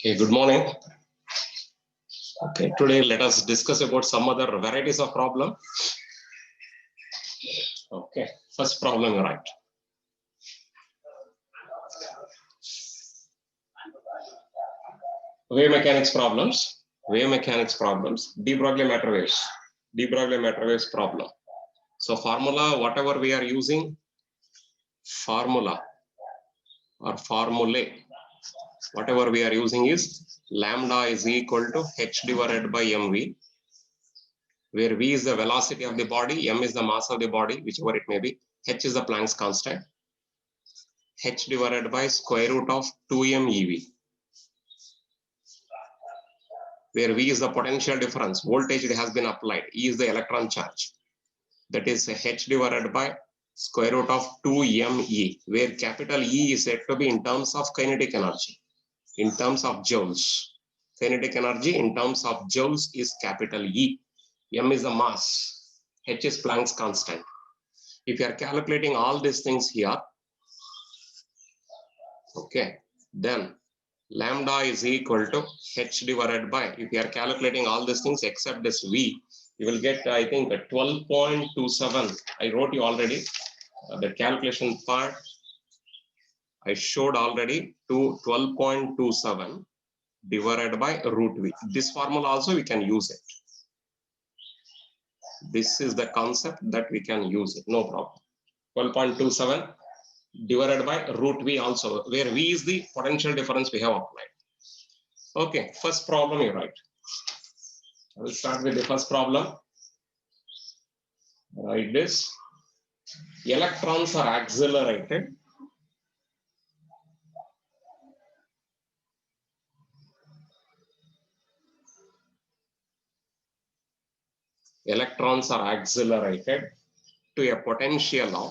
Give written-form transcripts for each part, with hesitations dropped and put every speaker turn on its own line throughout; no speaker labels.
Okay, good morning. Okay, today let us discuss about some other varieties of problem. Okay, first problem, right? Wave mechanics problems. Wave mechanics problems. De Broglie matter waves. De Broglie matter waves problem. So formula, whatever we are using, formula or formulae, whatever we are using is lambda is equal to h divided by mv, where v is the velocity of the body, m is the mass of the body, whichever it may be, h is the Planck's constant, h divided by square root of 2m ev, where v is the potential difference, voltage that has been applied, e is the electron charge, that is h divided by square root of 2me, where capital E is said to be in terms of kinetic energy, in terms of joules. Kinetic energy in terms of joules is capital E. M is the mass, h is Planck's constant. If you are calculating all these things here, okay, then lambda is equal to h divided by, if you are calculating all these things except this v, you will get, I think, 12.27. I wrote you already the calculation part. I showed already to 12.27 divided by root v. This formula also we can use it. This is the concept that we can use it, no problem. 12.27 divided by root v also, where v is the potential difference we have applied. Okay, first problem you write. I will start with the first problem. Write this. Electrons are accelerated . Electrons are accelerated to a potential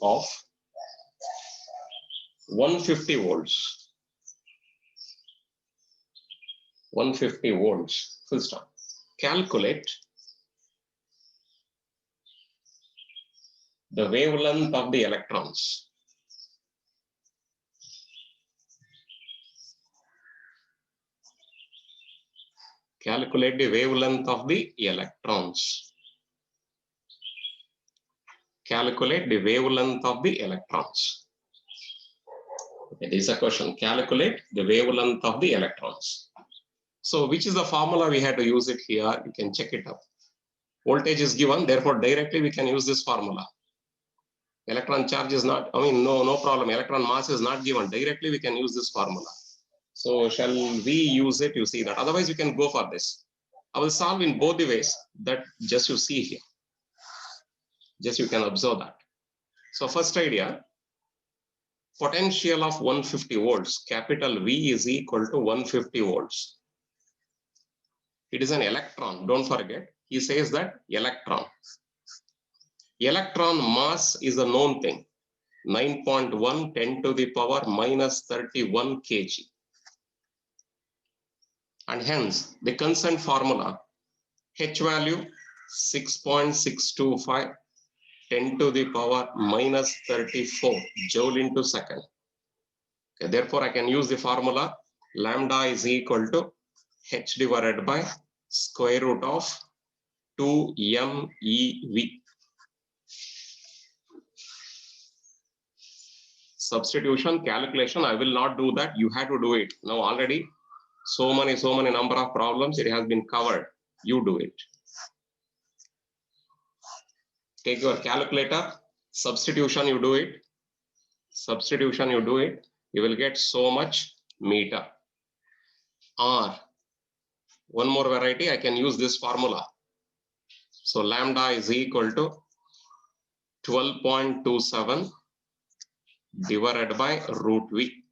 of 150 volts. 150 volts, full stop. Calculate the wavelength of the electrons. Calculate the wavelength of the electrons. Calculate the wavelength of the electrons. Okay, this is a question. Calculate the wavelength of the electrons. So which is the formula we had to use it here? You can check it up. Voltage is given, therefore directly we can use this formula. Electron charge is not, no problem. Electron mass is not given. Directly we can use this formula. So shall we use it? You see that. Otherwise you can go for this. I will solve in both the ways that just you see here. Just you can observe that. So first idea, potential of 150 volts, capital V is equal to 150 volts. It is an electron, don't forget. He says that electron. Electron mass is a known thing, 9.1 10 to the power minus 31 kg. And hence the constant formula, H value 6.625 10 to the power minus 34 joule into second. Okay, therefore I can use the formula lambda is equal to H divided by square root of 2mev. Substitution, calculation, I will not do that. You have to do it. Now already so many number of problems, it has been covered. You do it. Take your calculator, substitution, you do it. Substitution, you do it. You will get so much meter. Or one more variety, I can use this formula. So lambda is equal to 12.27 divided by root v.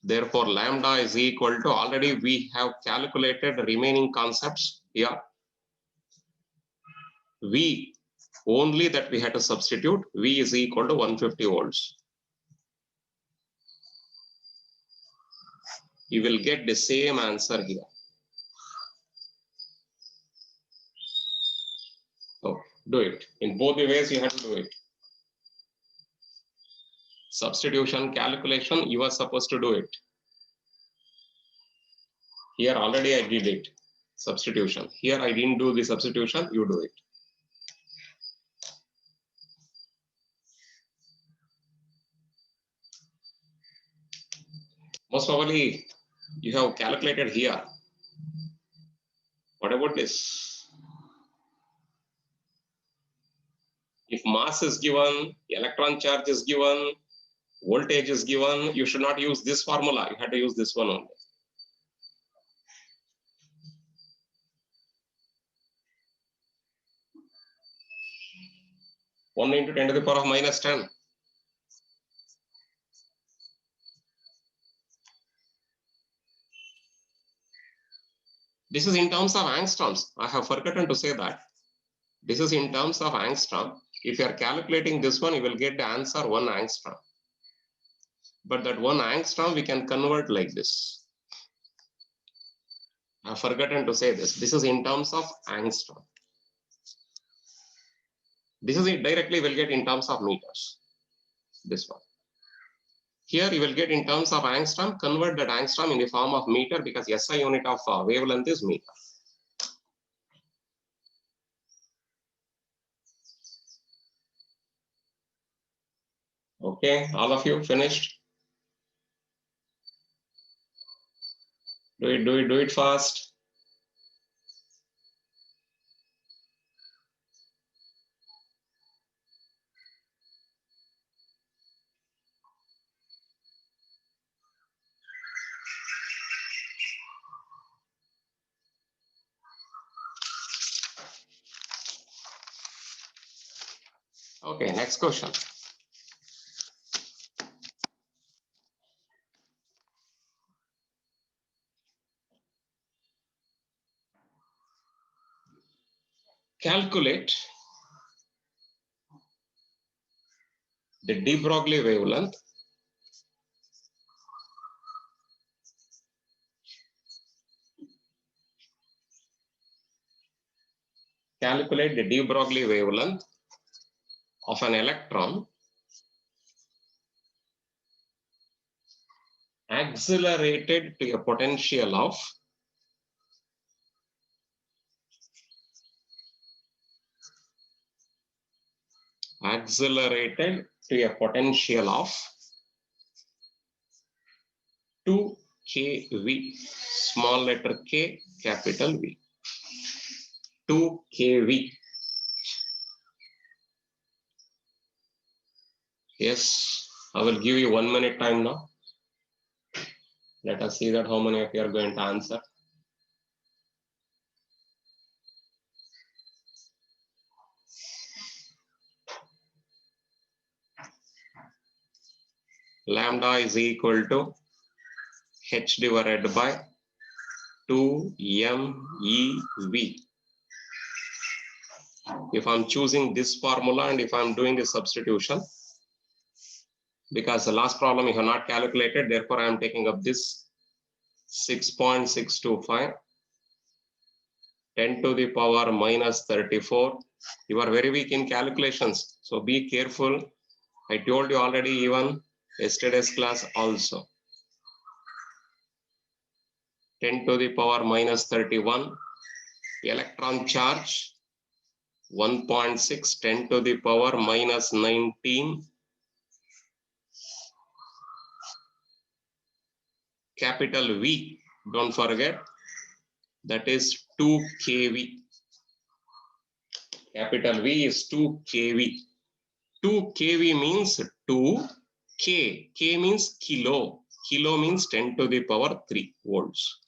Therefore, lambda is equal to, already we have calculated remaining concepts here. V, only that we had to substitute, V is equal to 150 volts. You will get the same answer here. Oh, do it. In both the ways you have to do it. Substitution calculation, you are supposed to do it. Here already I did it. Substitution. Here I didn't do the substitution, you do it. Most probably you have calculated here. What about this? If mass is given, electron charge is given, voltage is given, you should not use this formula. You have to use this one only. One into 10 to the power of minus 10. This is in terms of angstroms. I have forgotten to say that. This is in terms of angstrom. If you are calculating this one, you will get the answer 1 angstrom. But that 1 angstrom we can convert like this. I have forgotten to say this. This is in terms of angstrom. This is it directly will get in terms of meters. This one. Here you will get in terms of angstrom, convert that angstrom in the form of meter because SI unit of wavelength is meter. Okay, all of you finished? Do it fast. Okay, next question. Calculate the de Broglie wavelength calculate the de Broglie wavelength of an electron accelerated to a potential of accelerated to a potential of 2 kV, small letter K, capital V. 2 kV. Yes, I will give you 1 minute time now. Let us see that how many of you are going to answer. Lambda is equal to H divided by 2 MEV. If I'm choosing this formula and if I'm doing the substitution, because the last problem you have not calculated, therefore I am taking up this 6.625, 10 to the power minus 34. You are very weak in calculations, so be careful. I told you already even yesterday's class also. 10 to the power minus 31, electron charge 1.6, 10 to the power minus 19, capital V, don't forget, that is 2 kV. Capital V is 2 kV. 2 kV means 2 K. K means kilo. Kilo means 10 to the power 3 volts.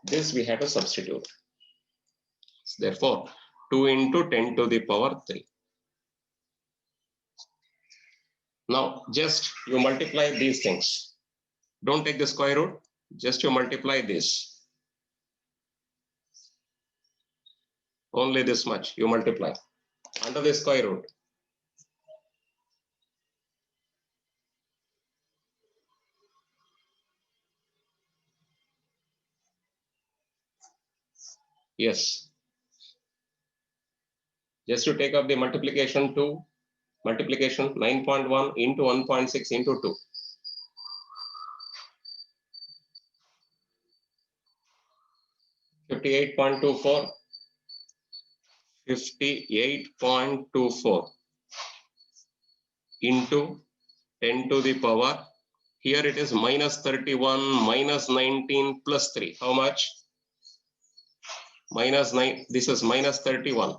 This we have to substitute. Therefore, 2 into 10 to the power 3. Now, just you multiply these things. Don't take the square root, just you multiply this. Only this much you multiply under the square root. Yes. Just to take up the multiplication 2, Multiplication 9.1 into 1.6 into 2. 58.24. 58.24 into 10 to the power. Here it is minus 31 minus 19 plus 3. How much? Minus 9. This is minus 31.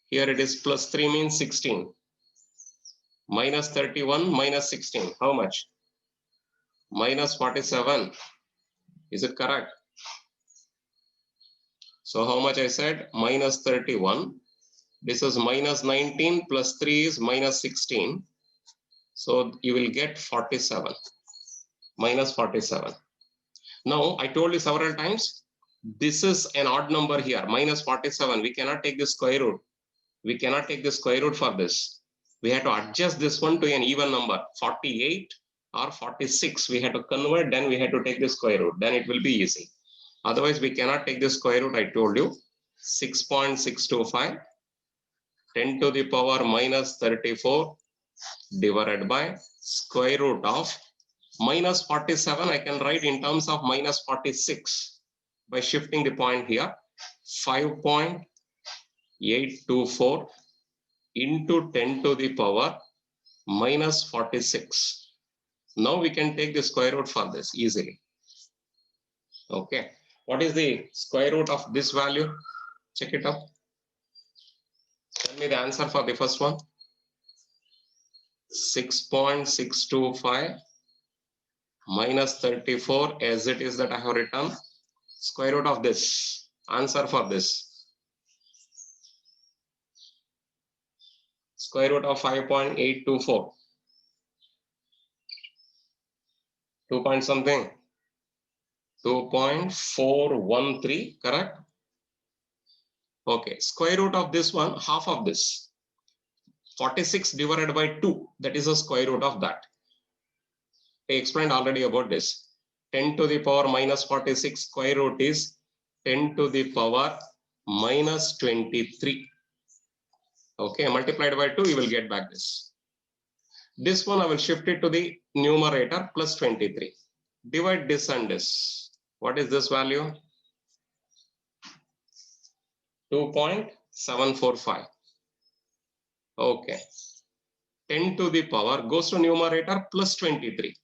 Here it is plus 3 means 16. Minus 31 minus 16. How much? Minus 47. Is it correct? So how much I said? Minus 31. This is minus 19 plus 3 is minus 16. So you will get 47. Minus 47. Now I told you several times, this is an odd number here, minus 47. We cannot take the square root. We cannot take the square root for this. We have to adjust this one to an even number, 48 or 46. We have to convert, then we have to take the square root. Then it will be easy. Otherwise, we cannot take the square root. I told you 6.625, 10 to the power minus 34 divided by square root of minus 47. I can write in terms of minus 46 by shifting the point here. 5.824 into 10 to the power minus 46. Now we can take the square root for this easily. Okay. What is the square root of this value? Check it up. Tell me the answer for the first one. 6.625 minus 34 as it is that I have written. Square root of this. Answer for this. Square root of 5.824. 2 point something. 2.413, correct? Okay, square root of this one, half of this. 46 divided by 2, that is the square root of that. I explained already about this. 10 to the power minus 46 square root is 10 to the power minus 23. Okay, multiplied by 2, you will get back this. This one I will shift it to the numerator plus 23. Divide this and this. What is this value? 2.745. Okay. 10 to the power goes to numerator plus 23.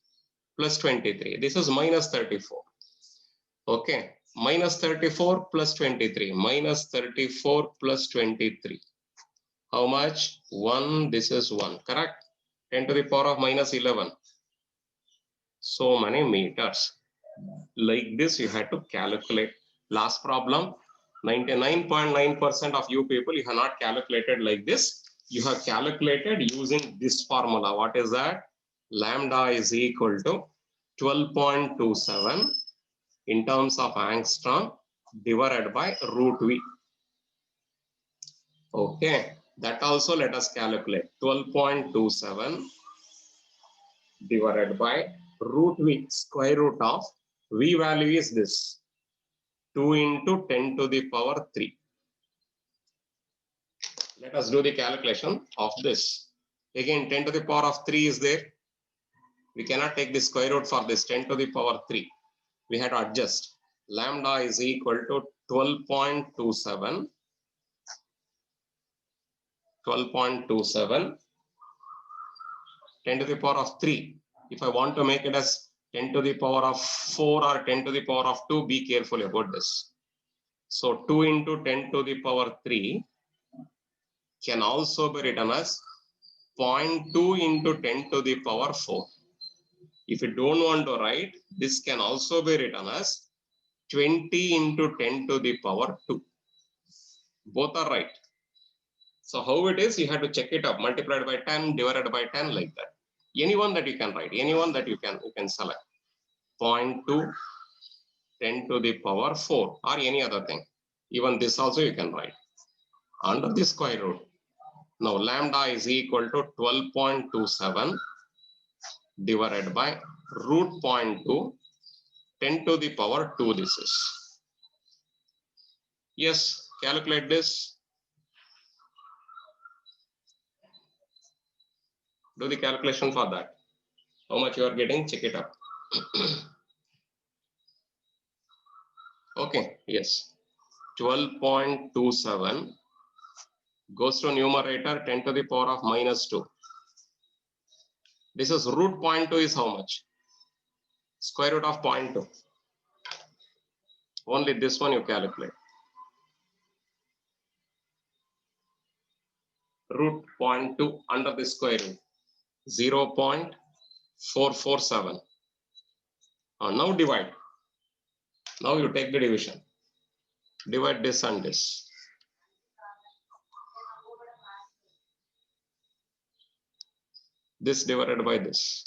Plus 23. This is minus 34. Okay. Minus 34 plus 23. Minus 34 plus 23. How much? 1. This is 1. Correct? 10 to the power of minus 11. So many meters. Like this, you had to calculate. Last problem, 99.9% of you people, you have not calculated like this. You have calculated using this formula. What is that? Lambda is equal to 12.27 in terms of angstrom divided by root V. Okay, that also let us calculate. 12.27 divided by root V, square root of V value is this. 2 into 10 to the power 3. Let us do the calculation of this. Again, 10 to the power of 3 is there. We cannot take the square root for this 10 to the power 3. We have to adjust. Lambda is equal to 12.27. 12.27. 10 to the power of 3. If I want to make it as 10 to the power of 4 or 10 to the power of 2, be careful about this. So 2 into 10 to the power 3 can also be written as 0.2 into 10 to the power 4. If you don't want to write, this can also be written as 20 into 10 to the power 2. Both are right. So how it is, you have to check it up, multiplied by 10, divided by 10, like that. Anyone that you can write, anyone that you can select. 0.2, 10 to the power 4, or any other thing. Even this also you can write under the square root. Now lambda is equal to 12.27 divided by root 0.2, 10 to the power 2 this is. Yes, calculate this. Do the calculation for that. How much you are getting? Check it out. Okay, yes. 12.27 goes to numerator 10 to the power of minus 2. This is root 0.2 is how much? Square root of 0.2. Only this one you calculate. Root 0.2 under the square root. 0.447. Now divide. Now you take the division. Divide this and this. This divided by this.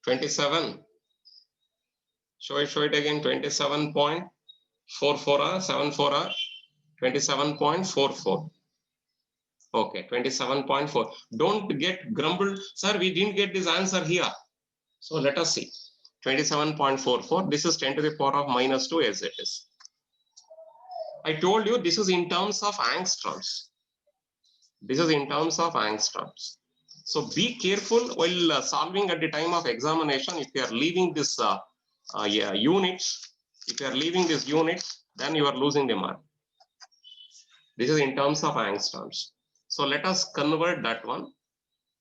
27. Show it again. 27.44 74 27.44. Okay, 27.4. Don't get grumbled, sir. We didn't get this answer here. So let us see. 27.44. This is 10 to the power of minus 2 as it is. I told you this is in terms of angstroms. This is in terms of angstroms. So be careful while solving at the time of examination. If you are leaving this units, if you are leaving this units, then you are losing the mark. This is in terms of angstroms. So let us convert that one.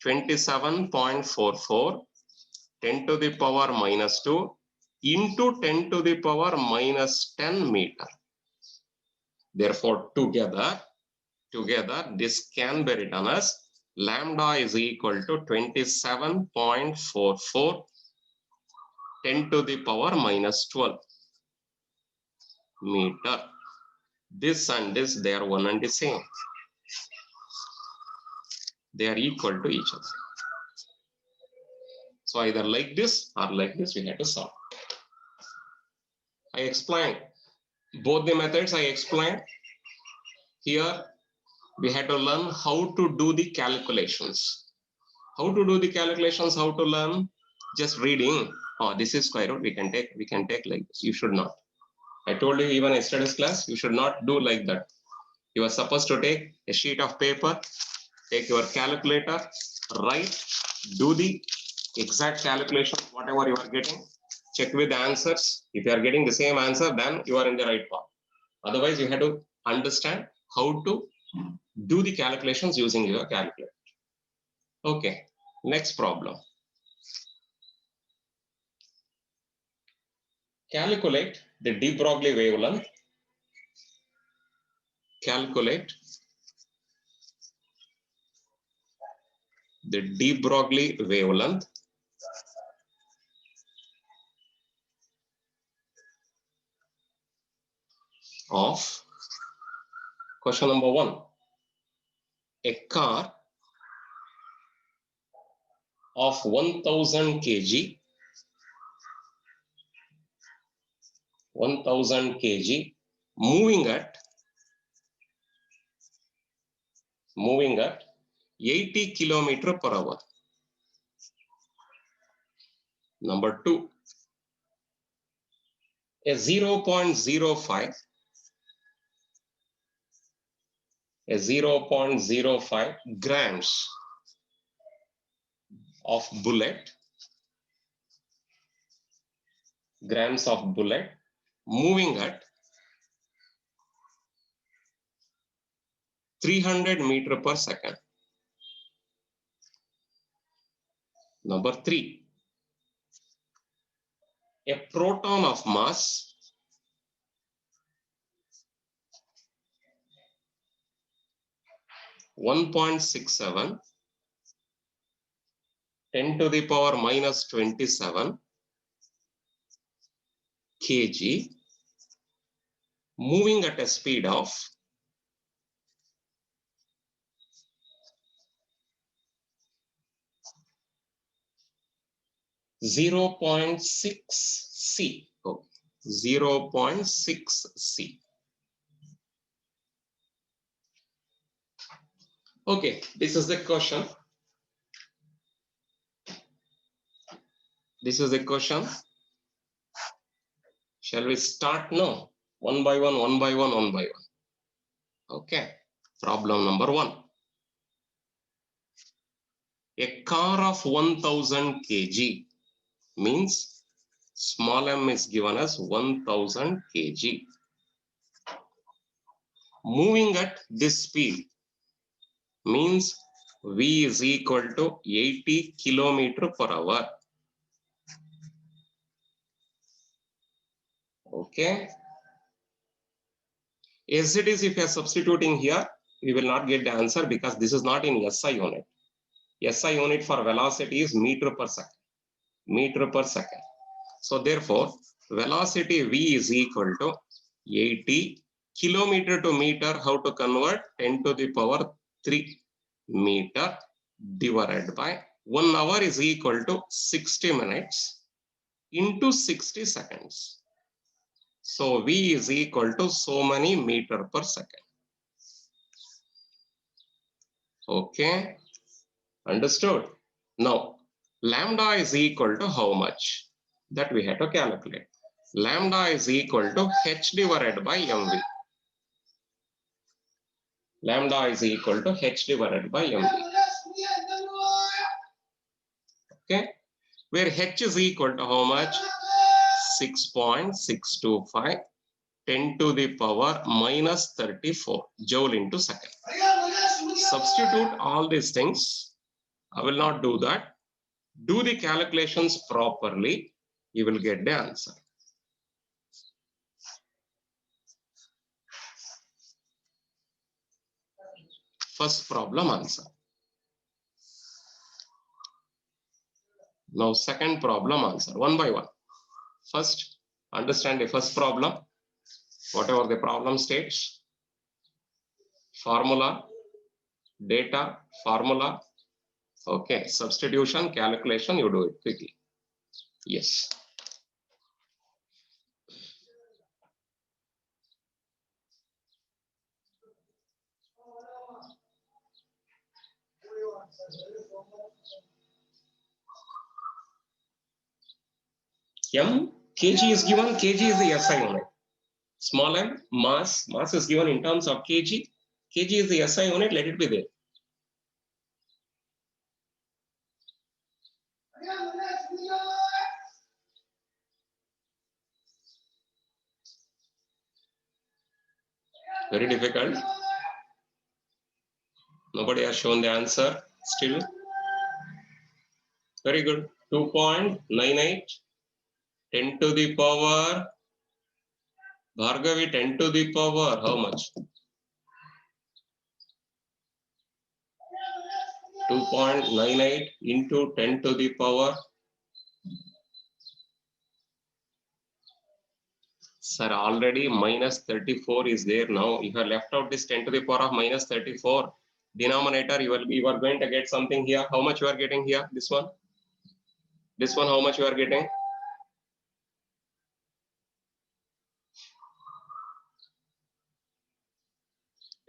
27.44 10 to the power minus 2 into 10 to the power minus 10 meter. Therefore, together this can be written as lambda is equal to 27.44 10 to the power minus 12 meter. This and this, they are one and the same. They are equal to each other. So either like this or like this, we have to solve. I explained both the methods. I explained here. We had to learn how to do the calculations. How to do the calculations? How to learn? Just reading. Oh, this is square root. We can take like this. You should not. I told you even yesterday's class. You should not do like that. You are supposed to take a sheet of paper, take your calculator, write, do the exact calculation, whatever you are getting, check with the answers. If you are getting the same answer, then you are in the right path. Otherwise, you have to understand how to do the calculations using your calculator. Okay, next problem. Calculate the de Broglie wavelength. Calculate the de Broglie wavelength of question number 1. A car of 1000 kg, 1000 kg, moving at 80 km per hour. Number 2, a 0.05 grams of bullet, moving at 300 meter per second. Number 3, a proton of mass 1.67 10 to the power minus 27 kg, moving at a speed of 0.6 c. 0.6 c. Okay, this is the question. Shall we start now? One by one, one by one, one by one. Okay. Problem number 1. A car of 1000 kg means small m is given as 1000 kg. Moving at this speed means V is equal to 80 km per hour. Okay. As it is, if you are substituting here, we will not get the answer because this is not in SI unit. SI unit for velocity is meter per second. Meter per second. So therefore, velocity V is equal to 80 kilometer to meter. How to convert? 10 to the power 3 meter divided by 1 hour is equal to 60 minutes into 60 seconds. So V is equal to so many meter per second. Okay, understood? Now, lambda is equal to how much? That we have to calculate. Lambda is equal to h divided by mv. Lambda is equal to h divided by mv. Okay, where h is equal to how much? 6.625 10 to the power minus 34 joule into second. Substitute all these things. I will not do that. Do the calculations properly. You will get the answer. First problem answer. Now second problem answer, one by one. First, understand the first problem. Whatever the problem states. Formula, data, formula. Okay, substitution, calculation, you do it quickly. Yes. M, kg is given, kg is the SI unit. Small m, mass is given in terms of kg. Kg is the SI unit, let it be there. Very difficult. Nobody has shown the answer still. Very good. 2.98, 10 to the power, Bhargavi, 10 to the power, how much? 2.98 into 10 to the power. Sir, already minus 34 is there now. If you have left out this 10 to the power of minus 34, denominator, you are going to get something here. How much you are getting here? This one? This one, how much you are getting?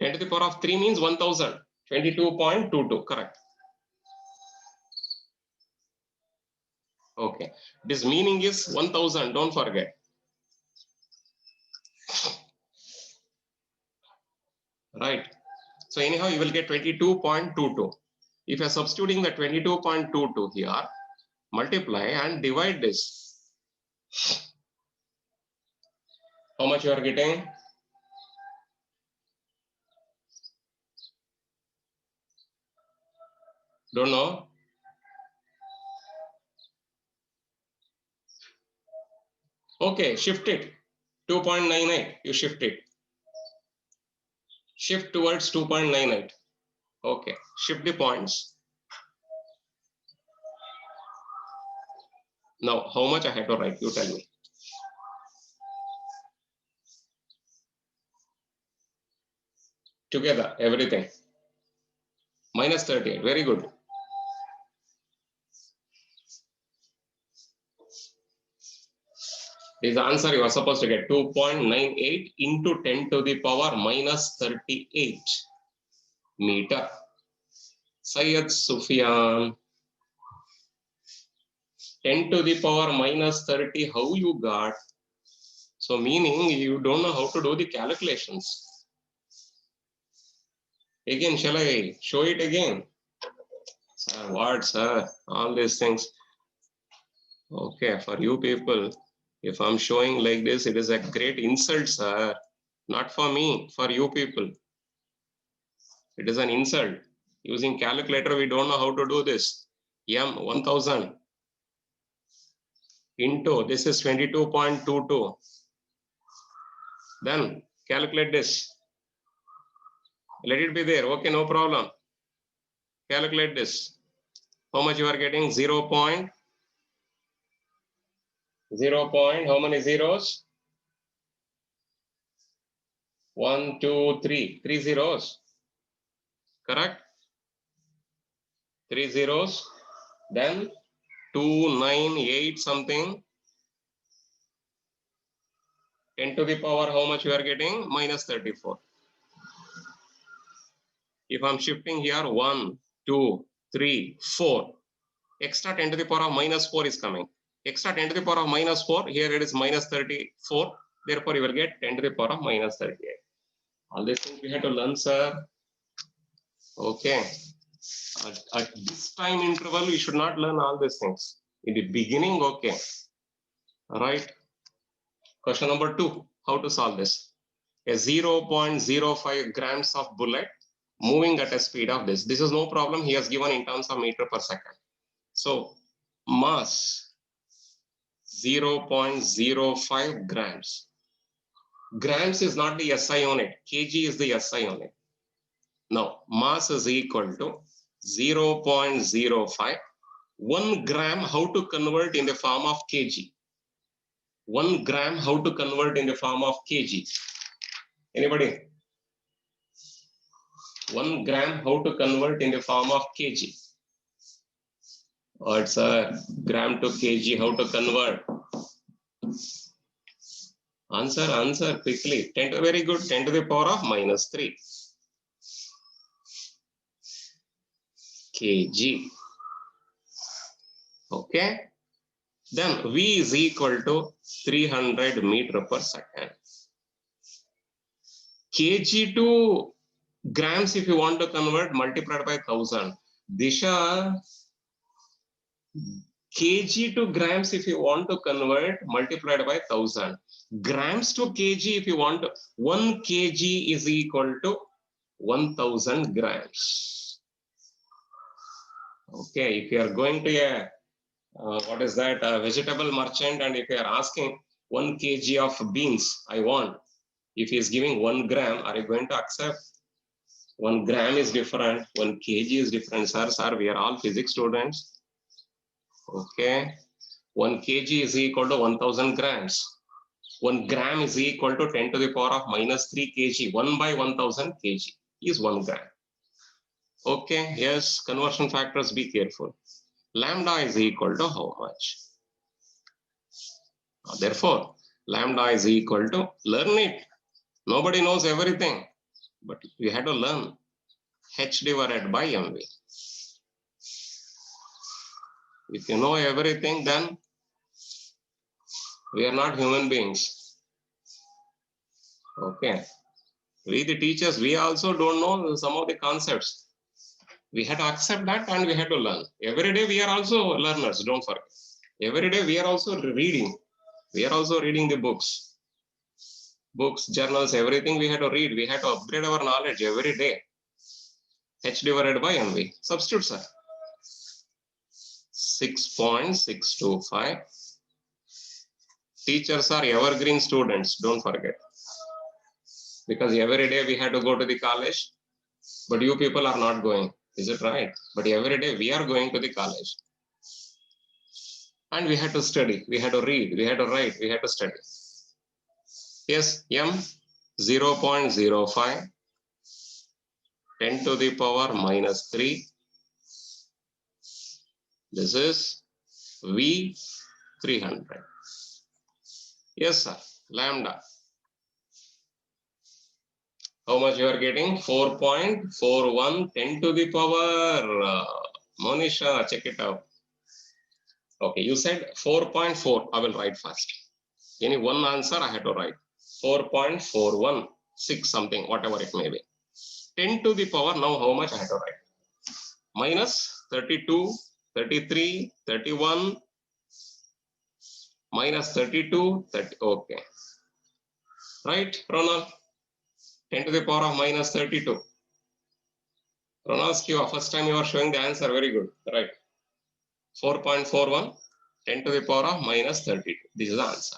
Ten to the power of 3 means 1000. 22.22, correct. Okay. This meaning is 1000, don't forget. Right. So anyhow, you will get 22.22. If you are substituting the 22.22 here, multiply and divide this. How much you are getting? Don't know. Okay, shift it. 2.98, you shift it. Shift towards 2.98. Okay, shift the points. Now, how much I have to write? You tell me. Together, everything. Minus 38, very good. This is the answer you are supposed to get. 2.98 into 10 to the power minus 38 meter. Syed Sufyan. 10 to the power minus 30, how you got? So meaning you don't know how to do the calculations. Again, shall I show it again? Sir, what, sir? All these things. Okay, for you people, if I'm showing like this, it is a great insult, sir. Not for me, for you people. It is an insult. Using calculator, we don't know how to do this. M 1000 into this is 22.22. Then calculate this. Let it be there. Okay, no problem. Calculate this. How much you are getting? 0. 0. How many zeros? 1, 2, 3. 3 zeros. Correct? 3 zeros. Then 2, 9, 8 something. 10 to the power, how much you are getting? Minus 34. If I'm shifting here, 1, 2, 3, 4. Extra 10 to the power of minus 4 is coming. Extra 10 to the power of minus 4. Here it is minus 34. Therefore, you will get 10 to the power of minus 38. All these things we have to learn, sir. Okay. At this time interval, we should not learn all these things. In the beginning, okay. All right. Question number 2. How to solve this? A 0.05 grams of bullet moving at a speed of this. This is no problem. He has given in terms of meter per second. So mass 0.05 grams. Grams is not the SI unit. Kg is the SI unit. Now mass is equal to 0.05. 1 gram, how to convert in the form of kg? 1 gram, how to convert in the form of kg? Anybody? 1 gram, how to convert in the form of kg? Or sir, gram to kg, how to convert? Answer quickly. 10 to, very good. 10 to the power of minus 3 kg. Okay. Then V is equal to 300 meter per second. Kg to grams, if you want to convert, multiplied by 1000. Disha, kg to grams, if you want to convert, multiplied by 1000. Grams to kg, if you want to, 1 kg is equal to 1000 grams. Okay, if you are going to a what is that, a vegetable merchant, and if you are asking 1 kg of beans, I want, if he is giving 1 gram, are you going to accept? 1 gram is different, 1 kg is different. Sir, we are all physics students. Okay, 1 kg is equal to 1000 grams. 1 gram is equal to 10 to the power of minus 3 kg. 1 by 1000 kg is 1 gram. Okay, yes, conversion factors, be careful. Lambda is equal to how much? Therefore, lambda is equal to, learn it. Nobody knows everything, but you have to learn. H divided by mv. If you know everything, then we are not human beings. Okay. We, the teachers, we also don't know some of the concepts. We have to accept that and we have to learn. Every day we are also learners, don't forget. Every day we are also reading. We are also reading the books. Books, journals, everything we have to read. We have to upgrade our knowledge every day. H divided by mv. Substitute, sir. 6.625. Teachers are evergreen students, don't forget. Because every day we have to go to the college, but you people are not going. Is it right? But every day we are going to the college. And we had to study, we had to read, we had to write, we had to study. Yes, m 0.05, 10 to the power minus 3. This is V 300. Yes, sir. Lambda. How much you are getting? 4.41, 10 to the power. Monisha, check it out. Okay, you said 4.4. I will write fast. Any one answer I had to write. 4.416 something, whatever it may be. 10 to the power, now how much I had to write? Minus 32, 33, 31, minus 32, 30, okay. Right, Ronald? 10 to the power of minus 32. Ronald, first time you are showing the answer, very good, right? 4.41, 10 to the power of minus 32. This is the answer.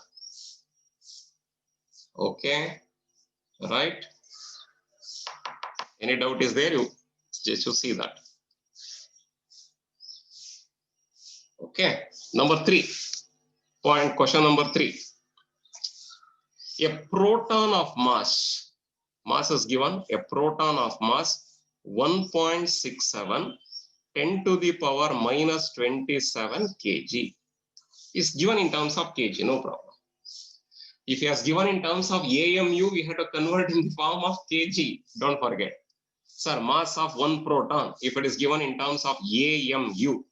Okay, right? Any doubt is there? You just to see that. Okay, number 3. Question number 3. A proton of mass is given, a proton of mass 1.67, 10 to the power minus 27 kg is given in terms of kg, no problem. If he has given in terms of AMU, we have to convert in the form of kg, don't forget. Sir, mass of one proton, if it is given in terms of AMU,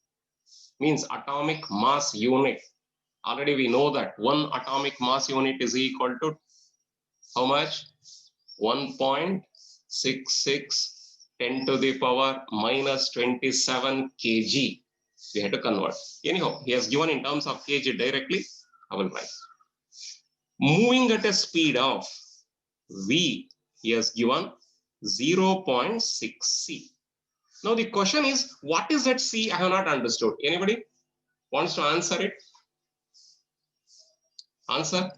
means atomic mass unit. Already we know that one atomic mass unit is equal to how much? 1.66, 10 to the power minus 27 kg. We had to convert. Anyhow, he has given in terms of kg directly. I will write. Moving at a speed of v, he has given 0.6 c. Now the question is, what is that c? I have not understood. Anybody wants to answer it? Answer.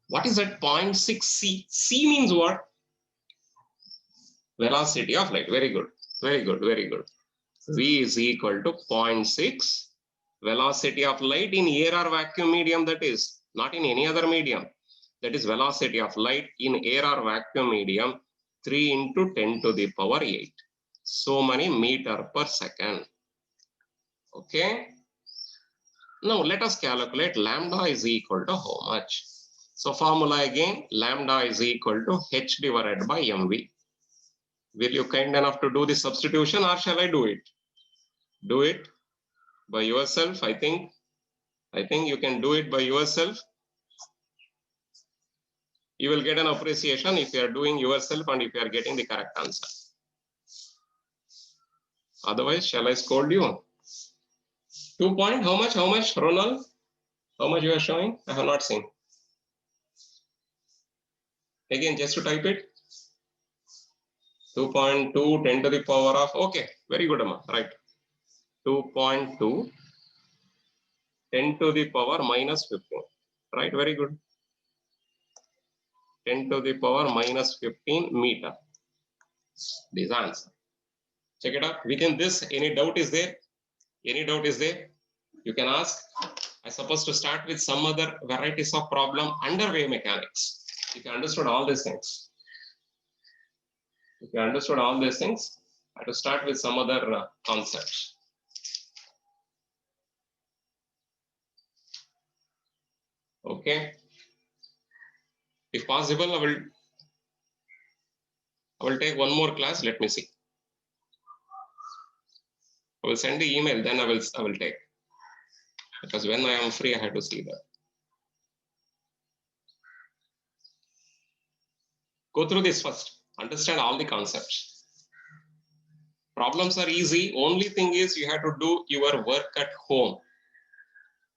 What is that 0.6 c? C means what? Velocity of light. Very good. Very good. Very good. V is equal to 0.6 velocity of light in air or vacuum medium, that is, not in any other medium. That is velocity of light in air or vacuum medium, 3 into 10 to the power 8. So many meter per second. Okay. Now let us calculate lambda is equal to how much. So formula again, lambda is equal to h divided by mv. Will you kind enough to do the substitution or shall I do it? Do it by yourself. I think you can do it by yourself. You will get an appreciation if you are doing yourself and if you are getting the correct answer. Otherwise, shall I scold you? 2 point, how much, Ronald? How much you are showing? I have not seen. Again, just to type it. 2.2, 10 to the power of, okay, very good, Amma, right. 2.2, 10 to the power minus 15, right, very good. 10 to the power minus 15 meter. This is the answer. Check it out. Within this, any doubt is there? Any doubt is there? You can ask. I suppose to start with some other varieties of problem under wave mechanics. If you understood all these things. If you understood all these things, I have to start with some other concepts. Okay. If possible, I will take one more class. Let me see. I will send the email, then I will take. Because when I am free, I have to see that. Go through this first. Understand all the concepts. Problems are easy. Only thing is you have to do your work at home.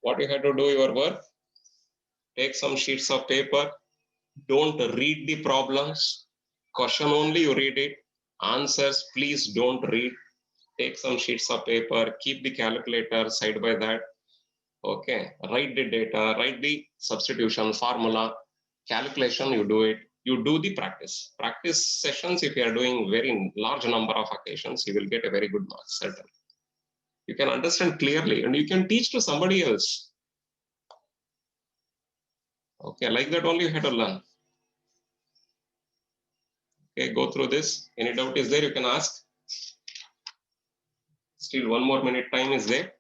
What you have to do your work? Take some sheets of paper. Don't read the problems. Question only you read it. Answers, please don't read. Take some sheets of paper. Keep the calculator side by that. Okay. Write the data. Write the substitution formula. Calculation, you do it. You do the practice. Practice sessions, if you are doing very large number of occasions, you will get a very good mark, certainly. You can understand clearly and you can teach to somebody else. Okay, like that only you have to learn. Okay, go through this. Any doubt is there, you can ask. Still 1 more minute time is there.